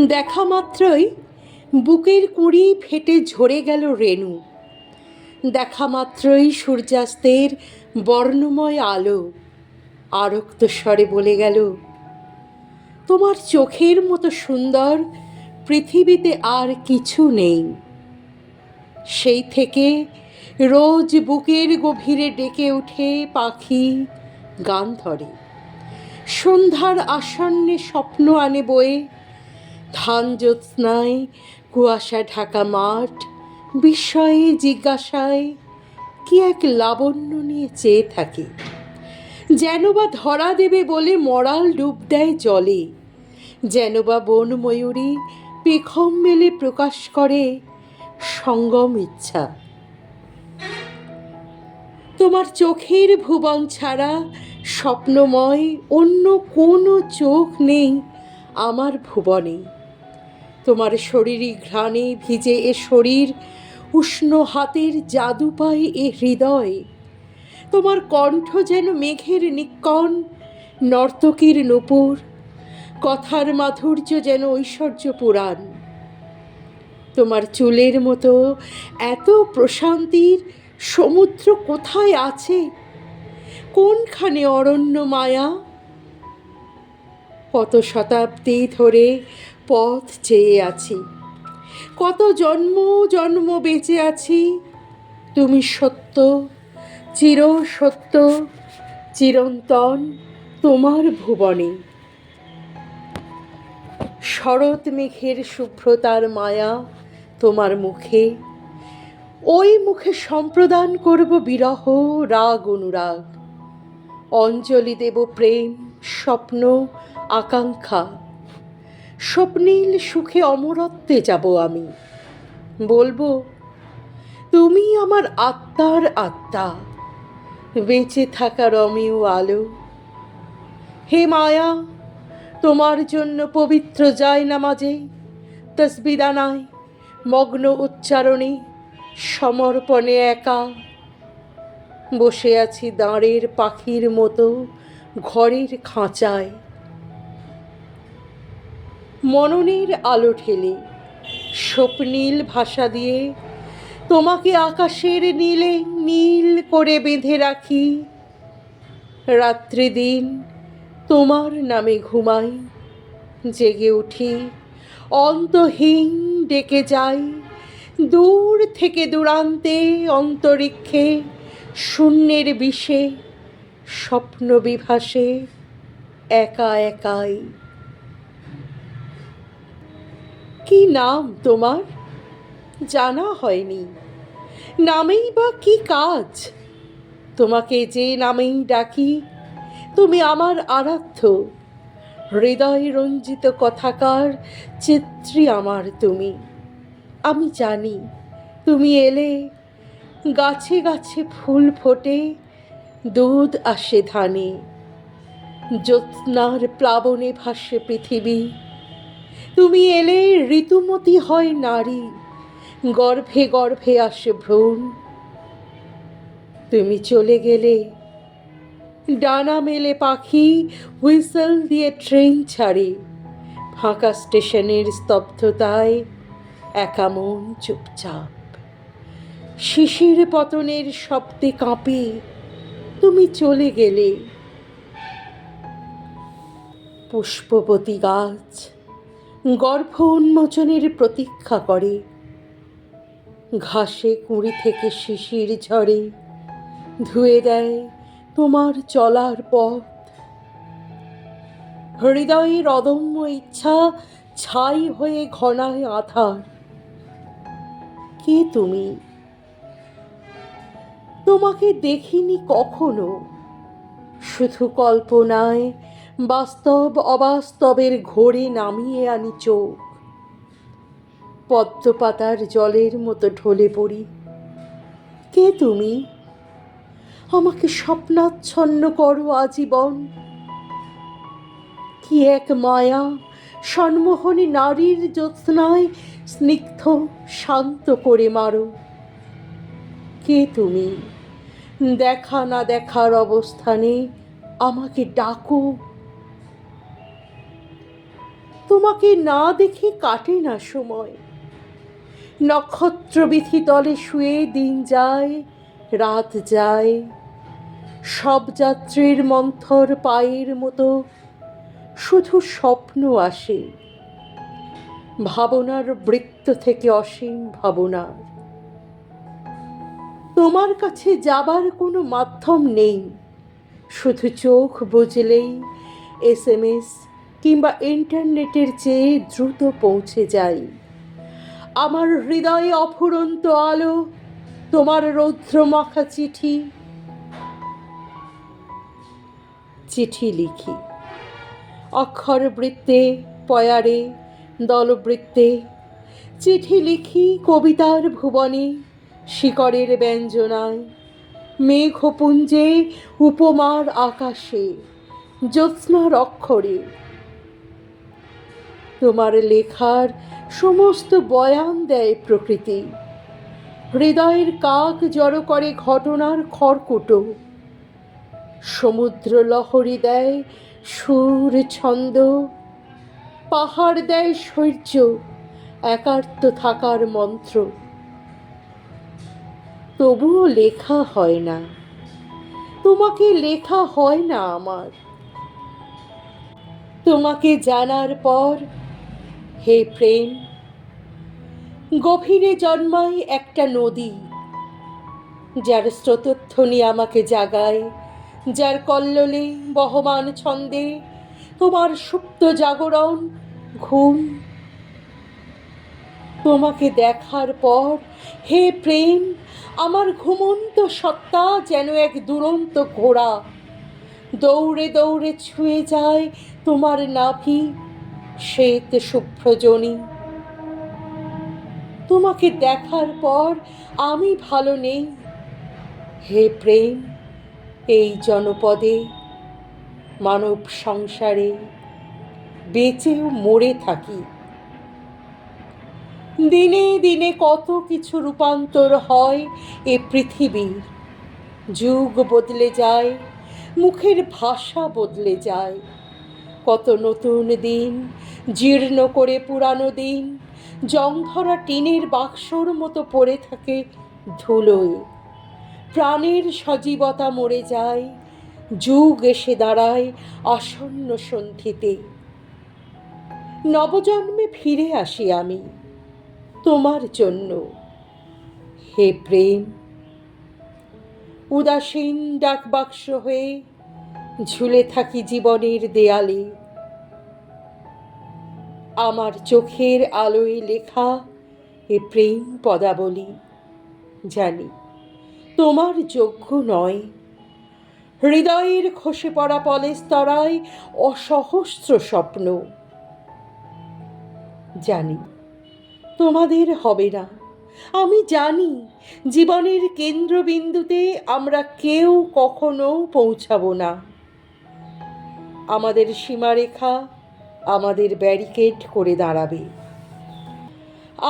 দেখা মাত্রই বুকের কুঁড়ি ফেটে ঝরে গেল রেণু। দেখা মাত্রই সূর্যাস্তের বর্ণময় আলো আরক্ত স্বরে বলে গেল, তোমার চোখের মতো সুন্দর পৃথিবীতে আর কিছু নেই। সেই থেকে রোজ বুকের গভীরে ডেকে ওঠে পাখি, গান ধরে। সন্ধ্যার আসন্নে স্বপ্ন আনে বয়ে, ধান জ্যোৎস্নায় কুয়াশা ঢাকা মাঠ বিস্ময়ে জিজ্ঞাসায় কি এক লাবণ্য নিয়ে চেয়ে থাকে, যেন বা ধরা দেবে বলে মরাল ডুব দেয় জলে, যেন বা বন ময়ূরী পেখম মেলে প্রকাশ করে সঙ্গম ইচ্ছা। তোমার চোখের ভুবন ছাড়া স্বপ্নময় অন্য কোনো চোখ নেই আমার ভুবনে। তোমার শরীরী ঘ্রাণে ভিজে এ শরীর, উষ্ণ হাতের জাদু পায় এ হৃদয়। তোমার কণ্ঠ যেন মেঘের নিক্কণ, নর্তকীর নূপুর, কথার মাধুর্য যেন ঐশ্বর্য পুরাণ। তোমার চুলের মতো এত প্রশান্তির সমুদ্র কোথায় আছে, কোনখানে অরণ্য মায়া? কত শতাব্দী ধরে পথ চেয়ে আছি, কত জন্ম জন্ম বেঁচে আছি, তুমি সত্য, চির সত্য, চিরন্তন তোমার ভুবনে। শরৎ মেঘের শুভ্রতার মায়া তোমার মুখে, ওই মুখে সম্প্রদান করব বিরহ রাগ অনুরাগ। অঞ্জলি দেব প্রেম, স্বপ্ন, আকাঙ্ক্ষা। স্বপ্নীল সুখে অমরত্বে যাব আমি, বলবো তুমি আমার আত্মার আত্মা, বেঁচে থাকা রমেও আলো। হে মায়া, তোমার জন্য পবিত্র যায় নামাজে, তসবিদানায় মগ্ন উচ্চারণে, সমর্পণে একা বসে আছি দাঁড়ের পাখির মতো ঘরের খাঁচায়। মননের আলো ঠেলে স্বপ্নীল ভাষা দিয়ে তোমাকে আকাশের নীলে নীল করে বেঁধে রাখি। রাত্রি দিন তোমার নামে ঘুমাই, জেগে উঠি অন্তহীন ডেকে যাই, দূর থেকে দূরান্তে অন্তরিক্ষে শূন্যের বিষে স্বপ্ন বিভাসে একা একাই। কি নাম তোমার জানা হয়নি, নামেই বা কি কাজ? তোমাকে যে নামেই ডাকি তুমি আমার আরাধ্য, হৃদয় রঞ্জিত কথাকার চিত্রী আমার তুমি। আমি জানি তুমি এলে গাছে গাছে ফুল ফোটে, দুধ আসে ধানে, জ্যোৎস্নার প্লাবনে ভাসে পৃথিবী। তুমি এলে ঋতুমতী হয় নারী, গর্ভে গর্ভে আসে ভ্রূণ। তুমি চলে গেলে ডানা মেলে পাখি হুইসেল দিয়ে ট্রেন ছাড়ে, ফাঁকা স্টেশনের স্তব্ধতায় একা মন চুপচাপ। শিশির পতনের শব্দে কাঁপে তুমি চলে গেলে। পুষ্পবতী গাছ গর্ভ উন্মোচনের প্রতীক্ষা করে, ঘাসে কুঁড়ি থেকে শিশির ঝরে, ধুয়ে দেয় তোমার চলার পথ। হৃদয়ের অদম্য ইচ্ছা ছাই হয়ে ঘনায় আধার। কে তুমি? তোমাকে দেখিনি কখনো, শুধু কল্পনায় বাস্তব অবাস্তবের ঘোরে নামিয়ে আনি চোখ। পদ্মপাতার জলের মতো ঢলে পড়ি। কে তুমি? আমাকে স্বপ্নাচ্ছন্ন করো আজীবন। কি এক মায়া সন্মোহনী নারীর জ্যোৎস্নায় স্নিগ্ধ শান্ত করে মারো। কে তুমি? দেখা না দেখার অবস্থানে আমাকে ডাকো। তোমাকে না দেখে কাটে না সময়। নক্ষত্রবিথি তলে শুয়ে দিন যায়, রাত যায়, সব যাত্রীর মন্থর পায়ের মতো শুধু স্বপ্ন আসে, ভাবনার বৃত্ত থেকে অসীম ভাবনার। তোমার কাছে যাবার কোনো মাধ্যম নেই, শুধু চোখ বুজলেই SMS কিংবা ইন্টারনেটের চেয়ে দ্রুত পৌঁছে যাই। আমার হৃদয়ে অফুরন্ত আলো, তোমার রৌদ্রমাখা চিঠি। চিঠি লিখি অক্ষর বৃত্তে, পয়ারে, দলবৃত্তে। চিঠি লিখি কবিতার ভুবনে, শিকড়ের ব্যঞ্জনায়, মেঘপুঞ্জে, উপমার আকাশে, জ্যোৎস্নার অক্ষরে। তোমার লেখার সমস্ত বয়ান দেয় প্রকৃতি, হৃদয়ের কাক জড়ো করে ঘটনার খড়কুটো। সমুদ্র লহরী দেয় সুর ছন্দ, পাহাড় দেয় শৌর্য, একার্ত থাকার মন্ত্র। তবুও লেখা হয় না, তোমাকে লেখা হয় না আমার। তোমাকে জানার পর হে প্রেম, গভীরে জন্মায় একটা নদী, যার স্রোতধ্বনি আমাকে জাগায়, যার কল্লোলে বহমান ছন্দে তোমার সুপ্ত জাগরণ ঘুম। তোমাকে দেখার পর হে প্রেম, আমার ঘুমন্ত সত্তা যেন এক দুরন্ত ঘোড়া, দৌড়ে দৌড়ে ছুঁয়ে যায় তোমার নাভি, শ্বেত শুভ্রজনী। তোমাকে দেখার পর আমি ভালো নেই হে প্রেম, এই জনপদে, মানব সংসারে বেঁচেও মরে থাকি। দিনে দিনে কত কিছু রূপান্তর হয় এ পৃথিবীর, যুগ বদলে যায়, মুখের ভাষা বদলে যায়। কত নতুন দিন জীর্ণ করে পুরানো দিন জংধরা টিনের বাক্সর মতো পড়ে থাকে ধুলোয়। প্রাণের সজীবতা মরে যায়, যুগ এসে দাঁড়ায় আসন্ন সন্ধিতে। নবজন্মে ফিরে আসি আমি তোমার জন্য হে প্রেম। উদাসীন ডাকবাক্স হয়ে ঝুলে থাকি জীবনের দেয়ালে, আমার চোখের আলোয় লেখা এ প্রেম পদাবলী। জানি তোমার যোগ্য নয়, হৃদয়ের খসে পড়া পলেস্তরায় অসহস্র স্বপ্ন। জানি তোমাদের হবে না, আমি জানি জীবনের কেন্দ্রবিন্দুতে আমরা কেউ কখনো পৌঁছাবো না। আমাদের সীমারেখা আমাদের ব্যারিকেড করে দাঁড়াবে,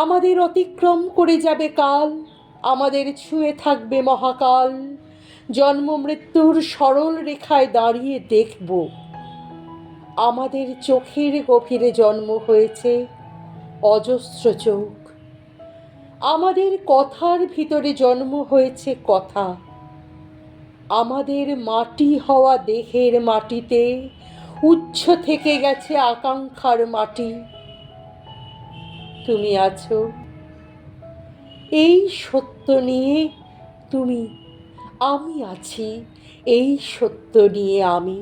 আমাদের অতিক্রম করে যাবে কাল, আমাদের ছুঁয়ে থাকবে মহাকাল। জন্ম মৃত্যুর সরল রেখায় দাঁড়িয়ে দেখব আমাদের চোখের গভীরে জন্ম হয়েছে অজস্র চোখ, আমাদের কথার ভিতরে জন্ম হয়েছে কথা, আমাদের মাটি হওয়া দেহের মাটিতে উচ্চ থেকে গেছে আকাঙ্ক্ষার মাটি। তুমি আছো এই সত্য নিয়ে, তুমি, আমি আছি এই সত্য নিয়ে আমি।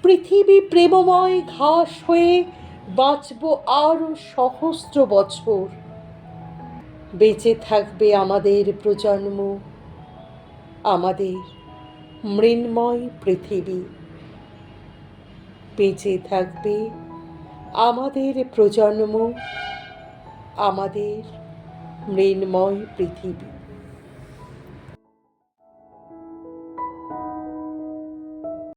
পৃথিবী প্রেমময় ঘাস হয়ে বাঁচব আরো সহস্র বছর। বেঁচে থাকবে আমাদের প্রজন্ম, আমাদের মৃন্ময় পৃথিবী। বেঁচে থাকবে আমাদের প্রজন্ম, আমাদের মৃন্ময় পৃথিবী।